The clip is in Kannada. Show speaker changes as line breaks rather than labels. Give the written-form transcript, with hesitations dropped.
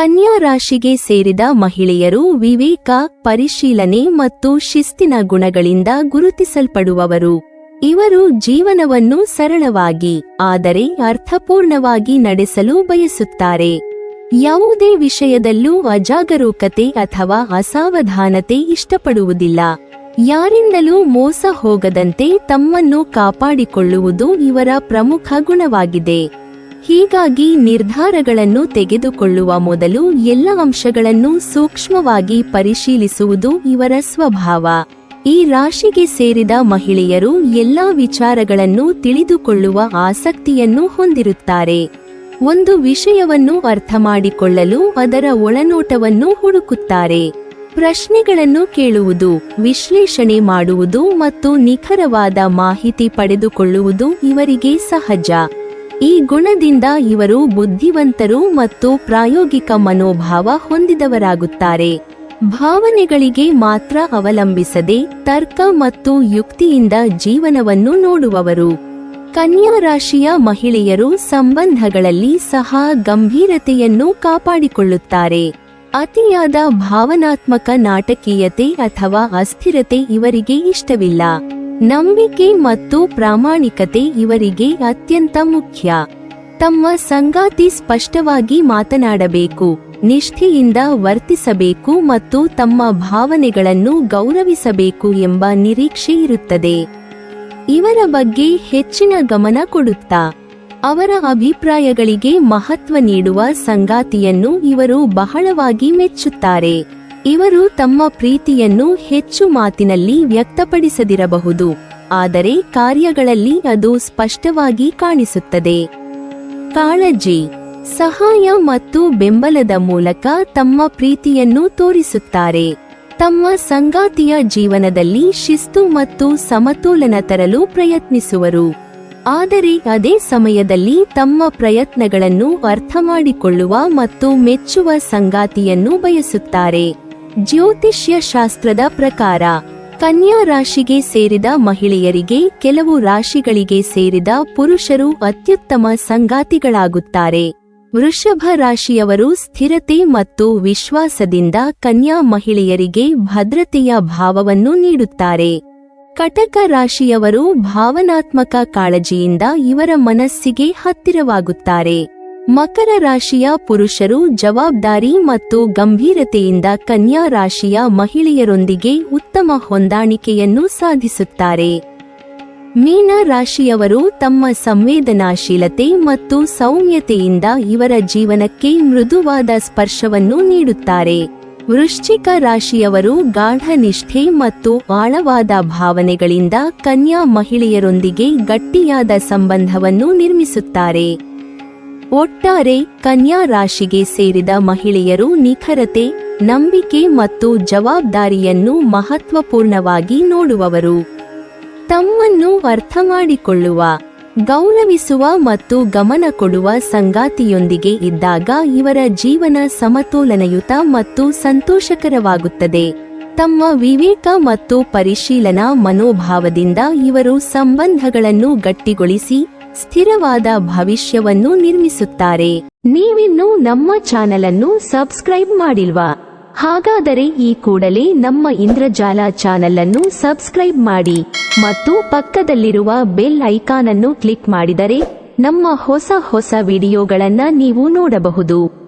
ಕನ್ಯಾ ರಾಶಿಗೆ ಸೇರಿದ ಮಹಿಳೆಯರು ವಿವೇಕ, ಪರಿಶೀಲನೆ ಮತ್ತು ಶಿಸ್ತಿನ ಗುಣಗಳಿಂದ ಗುರುತಿಸಲ್ಪಡುವವರು. ಇವರು ಜೀವನವನ್ನು ಸರಳವಾಗಿ ಆದರೆ ಅರ್ಥಪೂರ್ಣವಾಗಿ ನಡೆಸಲು ಬಯಸುತ್ತಾರೆ. ಯಾವುದೇ ವಿಷಯದಲ್ಲೂ ಅಜಾಗರೂಕತೆ ಅಥವಾ ಅಸಾವಧಾನತೆ ಇಷ್ಟಪಡುವುದಿಲ್ಲ. ಯಾರಿಂದಲೂ ಮೋಸ ಹೋಗದಂತೆ ತಮ್ಮನ್ನು ಕಾಪಾಡಿಕೊಳ್ಳುವುದು ಇವರ ಪ್ರಮುಖ ಗುಣವಾಗಿದೆ. ಹೀಗಾಗಿ ನಿರ್ಧಾರಗಳನ್ನು ತೆಗೆದುಕೊಳ್ಳುವ ಮೊದಲು ಎಲ್ಲ ಅಂಶಗಳನ್ನು ಸೂಕ್ಷ್ಮವಾಗಿ ಪರಿಶೀಲಿಸುವುದು ಇವರ ಸ್ವಭಾವ. ಈ ರಾಶಿಗೆ ಸೇರಿದ ಮಹಿಳೆಯರು ಎಲ್ಲಾ ವಿಚಾರಗಳನ್ನು ತಿಳಿದುಕೊಳ್ಳುವ ಆಸಕ್ತಿಯನ್ನು ಹೊಂದಿರುತ್ತಾರೆ. ಒಂದು ವಿಷಯವನ್ನು ಅರ್ಥಮಾಡಿಕೊಳ್ಳಲು ಅದರ ಒಳನೋಟವನ್ನು ಹುಡುಕುತ್ತಾರೆ. ಪ್ರಶ್ನೆಗಳನ್ನು ಕೇಳುವುದು, ವಿಶ್ಲೇಷಣೆ ಮಾಡುವುದು ಮತ್ತು ನಿಖರವಾದ ಮಾಹಿತಿ ಪಡೆದುಕೊಳ್ಳುವುದು ಇವರಿಗೆ ಸಹಜ. ಈ ಗುಣದಿಂದ ಇವರು ಬುದ್ಧಿವಂತರು ಮತ್ತು ಪ್ರಾಯೋಗಿಕ ಮನೋಭಾವ ಹೊಂದಿದವರಾಗುತ್ತಾರೆ. ಭಾವನೆಗಳಿಗೆ ಮಾತ್ರ ಅವಲಂಬಿಸದೆ ತರ್ಕ ಮತ್ತು ಯುಕ್ತಿಯಿಂದ ಜೀವನವನ್ನು ನೋಡುವವರು. ಕನ್ಯಾ ರಾಶಿಯ ಮಹಿಳೆಯರು ಸಂಬಂಧಗಳಲ್ಲಿ ಸಹ ಗಂಭೀರತೆಯನ್ನು ಕಾಪಾಡಿಕೊಳ್ಳುತ್ತಾರೆ. ಅತಿಯಾದ ಭಾವನಾತ್ಮಕ ನಾಟಕೀಯತೆ ಅಥವಾ ಅಸ್ಥಿರತೆ ಇವರಿಗೆ ಇಷ್ಟವಿಲ್ಲ. ನಂಬಿಕೆ ಮತ್ತು ಪ್ರಾಮಾಣಿಕತೆ ಇವರಿಗೆ ಅತ್ಯಂತ ಮುಖ್ಯ. ತಮ್ಮ ಸಂಗಾತಿ ಸ್ಪಷ್ಟವಾಗಿ ಮಾತನಾಡಬೇಕು, ನಿಷ್ಠೆಯಿಂದ ವರ್ತಿಸಬೇಕು ಮತ್ತು ತಮ್ಮ ಭಾವನೆಗಳನ್ನು ಗೌರವಿಸಬೇಕು ಎಂಬ ನಿರೀಕ್ಷೆ ಇರುತ್ತದೆ. ಇವರ ಬಗ್ಗೆ ಹೆಚ್ಚಿನ ಗಮನ ಕೊಡುತ್ತಾ ಅವರ ಅಭಿಪ್ರಾಯಗಳಿಗೆ ಮಹತ್ವ ನೀಡುವ ಸಂಗಾತಿಯನ್ನು ಇವರು ಬಹಳವಾಗಿ ಮೆಚ್ಚುತ್ತಾರೆ. ಇವರು ತಮ್ಮ ಪ್ರೀತಿಯನ್ನು ಹೆಚ್ಚು ಮಾತಿನಲ್ಲಿ ವ್ಯಕ್ತಪಡಿಸದಿರಬಹುದು, ಆದರೆ ಕಾರ್ಯಗಳಲ್ಲಿ ಅದು ಸ್ಪಷ್ಟವಾಗಿ ಕಾಣಿಸುತ್ತದೆ. ಕಾಳಜಿ, ಸಹಾಯ ಮತ್ತು ಬೆಂಬಲದ ಮೂಲಕ ತಮ್ಮ ಪ್ರೀತಿಯನ್ನು ತೋರಿಸುತ್ತಾರೆ. ತಮ್ಮ ಸಂಗಾತಿಯ ಜೀವನದಲ್ಲಿ ಶಿಸ್ತು ಮತ್ತು ಸಮತೋಲನ ತರಲು ಪ್ರಯತ್ನಿಸುವರು, ಆದರೆ ಅದೇ ಸಮಯದಲ್ಲಿ ತಮ್ಮ ಪ್ರಯತ್ನಗಳನ್ನು ಅರ್ಥಮಾಡಿಕೊಳ್ಳುವ ಮತ್ತು ಮೆಚ್ಚುವ ಸಂಗಾತಿಯನ್ನು ಬಯಸುತ್ತಾರೆ. ಜ್ಯೋತಿಷ್ಯ ಶಾಸ್ತ್ರದ ಪ್ರಕಾರ ಕನ್ಯಾ ರಾಶಿಗೆ ಸೇರಿದ ಮಹಿಳೆಯರಿಗೆ ಕೆಲವು ರಾಶಿಗಳಿಗೆ ಸೇರಿದ ಪುರುಷರು ಅತ್ಯುತ್ತಮ ಸಂಗಾತಿಗಳಾಗುತ್ತಾರೆ. ವೃಷಭ ರಾಶಿಯವರು ಸ್ಥಿರತೆ ಮತ್ತು ವಿಶ್ವಾಸದಿಂದ ಕನ್ಯಾ ಮಹಿಳೆಯರಿಗೆ ಭದ್ರತೆಯ ಭಾವವನ್ನು ನೀಡುತ್ತಾರೆ. ಕಟಕ ರಾಶಿಯವರು ಭಾವನಾತ್ಮಕ ಕಾಳಜಿಯಿಂದ ಇವರ ಮನಸ್ಸಿಗೆ ಹತ್ತಿರವಾಗುತ್ತಾರೆ. ಮಕರ ರಾಶಿಯ ಪುರುಷರು ಜವಾಬ್ದಾರಿ ಮತ್ತು ಗಂಭೀರತೆಯಿಂದ ಕನ್ಯಾ ರಾಶಿಯ ಮಹಿಳೆಯರೊಂದಿಗೆ ಉತ್ತಮ ಹೊಂದಾಣಿಕೆಯನ್ನು ಸಾಧಿಸುತ್ತಾರೆ. ಮೀನ ರಾಶಿಯವರು ತಮ್ಮ ಸಂವೇದನಾಶೀಲತೆ ಮತ್ತು ಸೌಮ್ಯತೆಯಿಂದ ಇವರ ಜೀವನಕ್ಕೆ ಮೃದುವಾದ ಸ್ಪರ್ಶವನ್ನು ನೀಡುತ್ತಾರೆ. ವೃಶ್ಚಿಕ ರಾಶಿಯವರು ಗಾಢ ನಿಷ್ಠೆ ಮತ್ತು ಆಳವಾದ ಭಾವನೆಗಳಿಂದ ಕನ್ಯಾ ಮಹಿಳೆಯರೊಂದಿಗೆ ಗಟ್ಟಿಯಾದ ಸಂಬಂಧವನ್ನು ನಿರ್ಮಿಸುತ್ತಾರೆ. ಒಟ್ಟಾರೆ ಕನ್ಯಾ ರಾಶಿಗೆ ಸೇರಿದ ಮಹಿಳೆಯರು ನಿಖರತೆ, ನಂಬಿಕೆ ಮತ್ತು ಜವಾಬ್ದಾರಿಯನ್ನು ಮಹತ್ವಪೂರ್ಣವಾಗಿ ನೋಡುವವರು. ತಮ್ಮನ್ನು ಅರ್ಥಮಾಡಿಕೊಳ್ಳುವ, ಗೌರವಿಸುವ ಮತ್ತು ಗಮನ ಕೊಡುವ ಸಂಗಾತಿಯೊಂದಿಗೆ ಇದ್ದಾಗ ಇವರ ಜೀವನ ಸಮತೋಲನಯುತ ಮತ್ತು ಸಂತೋಷಕರವಾಗುತ್ತದೆ. ತಮ್ಮ ವಿವೇಕ ಮತ್ತು ಪರಿಶೀಲನಾ ಮನೋಭಾವದಿಂದ ಇವರು ಸಂಬಂಧಗಳನ್ನು ಗಟ್ಟಿಗೊಳಿಸಿ ಸ್ಥಿರವಾದ ಭವಿಷ್ಯವನ್ನು ನಿರ್ಮಿಸುತ್ತಾರೆ. ನೀವಿನ್ನೂ ನಮ್ಮ ಚಾನೆಲ್ ಅನ್ನು ಸಬ್ಸ್ಕ್ರೈಬ್ ಮಾಡಿಲ್ವಾ? ಹಾಗಾದರೆ ಈ ಕೂಡಲೇ ನಮ್ಮ ಇಂದ್ರಜಾಲ ಚಾನೆಲ್ ಅನ್ನು ಸಬ್ಸ್ಕ್ರೈಬ್ ಮಾಡಿ ಮತ್ತು ಪಕ್ಕದಲ್ಲಿರುವ ಬೆಲ್ ಐಕಾನ್ ಅನ್ನು ಕ್ಲಿಕ್ ಮಾಡಿದರೆ ನಮ್ಮ ಹೊಸ ವಿಡಿಯೋಗಳನ್ನು ನೀವು ನೋಡಬಹುದು.